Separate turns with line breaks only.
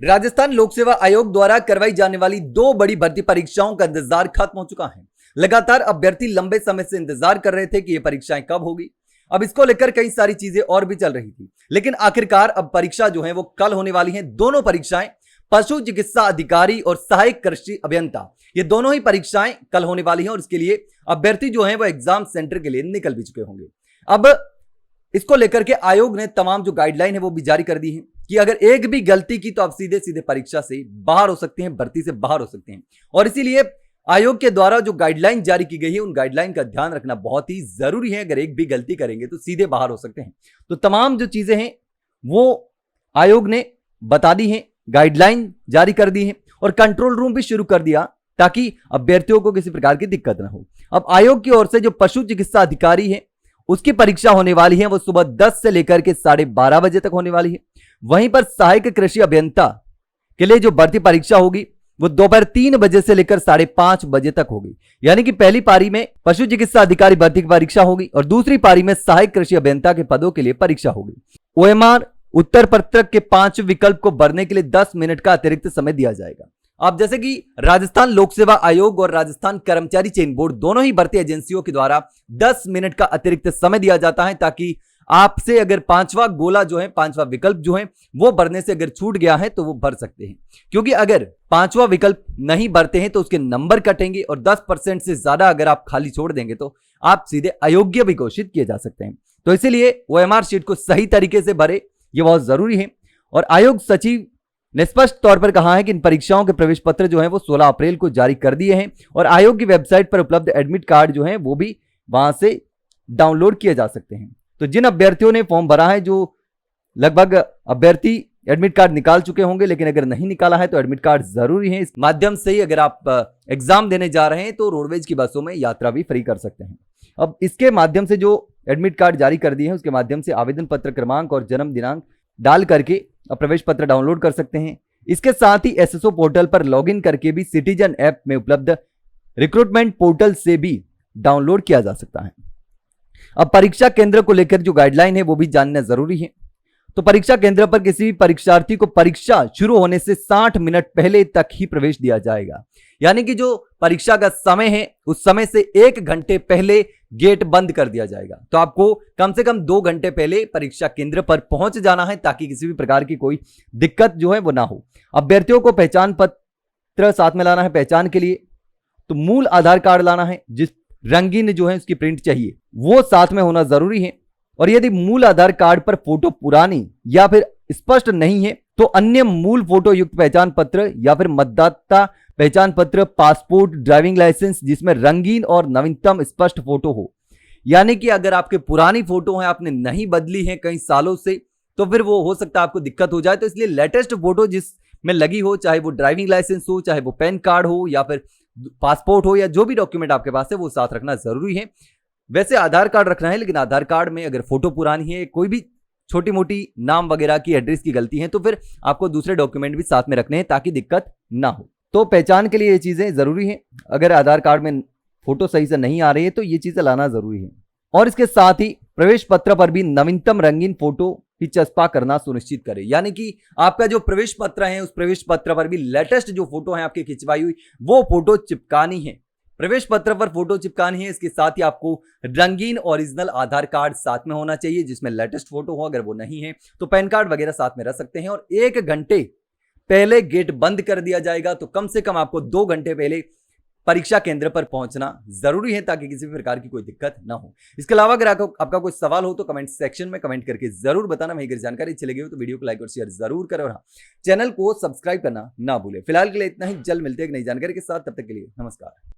राजस्थान लोक सेवा आयोग द्वारा करवाई जाने वाली 2 बड़ी भर्ती परीक्षाओं का इंतजार खत्म हो चुका है। लगातार अभ्यर्थी लंबे समय से इंतजार कर रहे थे कि ये परीक्षाएं कब होगी। अब इसको लेकर कई सारी चीजें और भी चल रही थी, लेकिन आखिरकार अब परीक्षा जो है वो कल होने वाली है। दोनों परीक्षाएं पशु चिकित्सा अधिकारी और सहायक कृषि अभियंता, ये दोनों ही परीक्षाएं कल होने वाली हैं और इसके लिए अभ्यर्थी जो है वो एग्जाम सेंटर के लिए निकल भी चुके होंगे। अब इसको लेकर के आयोग ने तमाम जो गाइडलाइन है वो भी जारी कर दी है कि अगर एक भी गलती की तो आप सीधे सीधे परीक्षा से बाहर हो सकते हैं, भर्ती से बाहर हो सकते हैं। और इसीलिए आयोग के द्वारा जो गाइडलाइन जारी की गई है उन गाइडलाइन का ध्यान रखना बहुत ही जरूरी है। अगर एक भी गलती करेंगे तो सीधे बाहर हो सकते हैं। तो तमाम जो चीजें हैं वो आयोग ने बता दी हैं, गाइडलाइन जारी कर दी है और कंट्रोल रूम भी शुरू कर दिया ताकि अभ्यर्थियों को किसी प्रकार की दिक्कत ना हो। अब आयोग की ओर से जो पशु चिकित्सा अधिकारी है उसकी परीक्षा होने वाली है वो सुबह 10 से लेकर के 12:30 बजे तक होने वाली है। वहीं पर सहायक कृषि अभियंता के लिए जो भर्ती परीक्षा होगी वो दोपहर 3 बजे से लेकर 5:30 बजे तक होगी। यानी कि पहली पारी में पशु चिकित्सा अधिकारी भर्ती की परीक्षा होगी और दूसरी पारी में सहायक कृषि अभियंता के पदों के लिए परीक्षा होगी। ओएमआर उत्तर पत्रक के 5 विकल्प को भरने के लिए 10 मिनट का अतिरिक्त समय दिया जाएगा। अब जैसे कि राजस्थान लोक सेवा आयोग और राजस्थान कर्मचारी चयन बोर्ड दोनों ही भर्ती एजेंसियों के द्वारा 10 मिनट का अतिरिक्त समय दिया जाता है ताकि आपसे अगर 5वां गोला जो है, 5वां विकल्प जो है वो भरने से अगर छूट गया है तो वो भर सकते हैं। क्योंकि अगर 5वां विकल्प नहीं भरते हैं तो उसके नंबर कटेंगे और 10% से ज्यादा अगर आप खाली छोड़ देंगे तो आप सीधे अयोग्य भी घोषित किए जा सकते हैं। तो इसीलिए ओएमआर शीट को सही तरीके से भरे, ये बहुत जरूरी है। और आयोग सचिव ने स्पष्ट तौर पर कहा है कि इन परीक्षाओं के प्रवेश पत्र जो है वो 16 अप्रैल को जारी कर दिए हैं और आयोग की वेबसाइट पर उपलब्ध एडमिट कार्ड जो है वो भी वहां से डाउनलोड किए जा सकते हैं। तो जिन अभ्यर्थियों ने फॉर्म भरा है, जो लगभग अभ्यर्थी एडमिट कार्ड निकाल चुके होंगे, लेकिन अगर नहीं निकाला है तो एडमिट कार्ड जरूरी है। इस माध्यम से ही अगर आप एग्जाम देने जा रहे हैं तो रोडवेज की बसों में यात्रा भी फ्री कर सकते हैं। अब इसके माध्यम से जो एडमिट कार्ड जारी कर दिए हैं उसके माध्यम से आवेदन पत्र क्रमांक और जन्म दिनांक डाल करके प्रवेश पत्र डाउनलोड कर सकते हैं। इसके साथ ही एसएसओ पोर्टल पर लॉगिन करके भी सिटीजन ऐप में उपलब्ध रिक्रूटमेंट पोर्टल से भी डाउनलोड किया जा सकता है। अब परीक्षा केंद्र को लेकर जो गाइडलाइन है वो भी जानना जरूरी है। तो परीक्षा केंद्र पर किसी भी परीक्षार्थी को परीक्षा शुरू होने से 60 मिनट पहले तक ही प्रवेश दिया जाएगा। यानी कि जो परीक्षा का समय है उस समय से 1 घंटे पहले गेट बंद कर दिया जाएगा। तो आपको कम से कम 2 घंटे पहले परीक्षा केंद्र पर पहुंच जाना है ताकि किसी भी प्रकार की कोई दिक्कत जो है वो ना हो। अभ्यर्थियों को पहचान पत्र साथ में लाना है पहचान के लिए, तो मूल आधार कार्ड लाना है, जिस रंगीन जो है उसकी प्रिंट चाहिए वो साथ में होना जरूरी है। और यदि मूल आधार कार्ड पर फोटो पुरानी या फिर स्पष्ट नहीं है तो अन्य मूल फोटो युक्त पहचान पत्र या फिर मतदाता पहचान पत्र, पासपोर्ट, ड्राइविंग लाइसेंस जिसमें रंगीन और नवीनतम स्पष्ट फोटो हो। यानी कि अगर आपके पुरानी फोटो है, आपने नहीं बदली है कई सालों से, तो फिर वो हो सकता है आपको दिक्कत हो जाए। तो इसलिए लेटेस्ट फोटो जिसमें लगी हो, चाहे वो ड्राइविंग लाइसेंस हो, चाहे वो पैन कार्ड हो या फिर पासपोर्ट हो या जो भी डॉक्यूमेंट आपके पास है वो साथ रखना जरूरी है। वैसे आधार कार्ड रखना है, लेकिन आधार कार्ड में अगर फोटो पुरानी है, कोई भी छोटी मोटी नाम वगैरह की, एड्रेस की गलती है तो फिर आपको दूसरे डॉक्यूमेंट भी साथ में रखने हैं ताकि दिक्कत ना हो। तो पहचान के लिए ये चीजें जरूरी हैं। अगर आधार कार्ड में फोटो सही से नहीं आ रही है तो ये चीजें लाना जरूरी है। और इसके साथ ही प्रवेश पत्र पर भी नवीनतम रंगीन फोटो ही चस्पा करना सुनिश्चित करें। यानी कि आपका जो प्रवेश पत्र है उस प्रवेश पत्र पर भी लेटेस्ट जो फोटो है आपकी खिंचवाई हुई वो फोटो चिपकानी है। प्रवेश पत्र पर फोटो चिपकानी है। इसके साथ ही आपको रंगीन ओरिजिनल आधार कार्ड साथ में होना चाहिए जिसमें लेटेस्ट फोटो हो। अगर वो नहीं है तो पैन कार्ड वगैरह साथ में रख सकते हैं। और 1 घंटे पहले गेट बंद कर दिया जाएगा। तो कम से कम आपको 2 घंटे पहले परीक्षा केंद्र पर पहुंचना जरूरी है ताकि किसी भी प्रकार की कोई दिक्कत ना हो। इसके अलावा अगर आपका कोई सवाल हो तो कमेंट सेक्शन में कमेंट करके जरूर बताना। वहीं अगर जानकारी अच्छी लगी हो तो वीडियो को लाइक और शेयर जरूर करें और हाँ, चैनल को सब्सक्राइब करना ना भूलें। फिलहाल के लिए इतना ही, जल्द मिलते हैं एक नई जानकारी के साथ। तब तक के लिए नमस्कार।